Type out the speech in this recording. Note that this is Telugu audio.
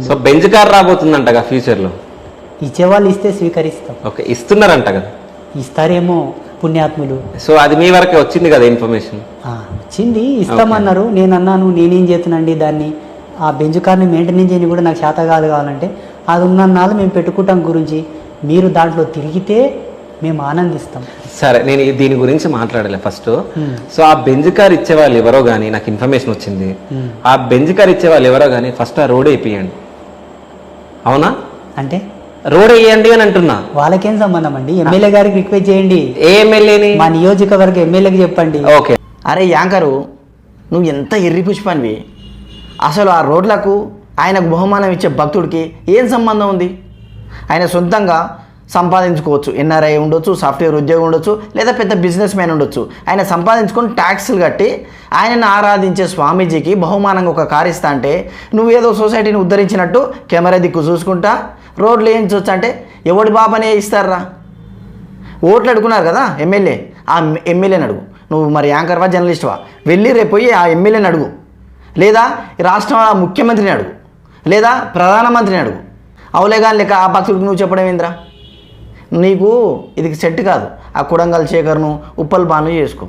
సో బెంజ్ కార్ రాబోతుందంటగా ఫ్యూచర్లో. ఇచ్చేవాళ్ళు ఇస్తే స్వీకరిస్తాం. ఓకే, ఇస్తున్నారంట కదా. ఇస్తారేమో పుణ్యాత్ములు. సో అది మీ వరకే వచ్చింది కదా ఇన్ఫర్మేషన్? వచ్చింది, ఇస్తామన్నారు. నేను అన్నాను నేనేం చేస్తున్నాండి దాన్ని, ఆ బెంజ్ కార్ని మెయింటెనెన్స్ చేయని కూడా నాకు శాత కావాలంటే అది ఉన్నన్నాళ్ళు మేము పెట్టుకుంటాం గురించి, మీరు దాంట్లో తిరిగితే మేము ఆనందిస్తాం. సరే, నేను దీని గురించి మాట్లాడలే ఫస్ట్. సో ఆ బెంజ్ కార్ ఇచ్చే వాళ్ళు ఎవరో కానీ, నాకు ఇన్ఫర్మేషన్ వచ్చింది, ఆ బెంజ్ కార్ ఇచ్చే వాళ్ళు ఎవరో కానీ ఫస్ట్ ఆ రోడ్ వేపియండి. అవునా? అంటే రోడ్ వేయండి అని అంటున్నా. వాళ్ళకేం సంబంధం అండి? ఎమ్మెల్యే గారికి రిక్వెస్ట్ చేయండి. ఏ ఎమ్మెల్యేని? మా నియోజకవర్గ ఎమ్మెల్యేకి చెప్పండి. ఓకే. అరే యాంకరు, నువ్వు ఎంత ఎర్రి పుష్పానివి. అసలు ఆ రోడ్లకు ఆయనకు బహుమానం ఇచ్చే భక్తుడికి ఏం సంబంధం ఉంది? ఆయన సొంతంగా సంపాదించుకోవచ్చు. ఎన్ఆర్ఐ ఉండొచ్చు, సాఫ్ట్వేర్ ఉద్యోగం ఉండొచ్చు, లేదా పెద్ద బిజినెస్ మ్యాన్ ఉండొచ్చు. ఆయన సంపాదించుకొని ట్యాక్సులు కట్టి ఆయనను ఆరాధించే స్వామీజీకి బహుమానంగా ఒక కారు ఇస్తా అంటే నువ్వేదో సొసైటీని ఉద్ధరించినట్టు కెమెరా దిక్కు చూసుకుంటా రోడ్లు వేయించవచ్చు అంటే ఎవడి బాబానే ఇస్తారా? ఓట్లు అడుగున్నారు కదా ఎమ్మెల్యే, ఆ ఎమ్మెల్యేని అడుగు. నువ్వు మరి యాంకర్వా జర్నలిస్ట్వా, వెళ్ళి రేపు పోయి ఆ ఎమ్మెల్యేని అడుగు, లేదా రాష్ట్ర ముఖ్యమంత్రిని అడుగు, లేదా ప్రధానమంత్రిని అడుగు. అవులేగాని లెక్క ఆ భక్తుడికి నువ్వు చెప్పడం ఏంద్రా? నీకు ఇది సెట్ కాదు. ఆ కుడంగల్ శేఖర్ను ఉప్పల్ బాను చేసుకో.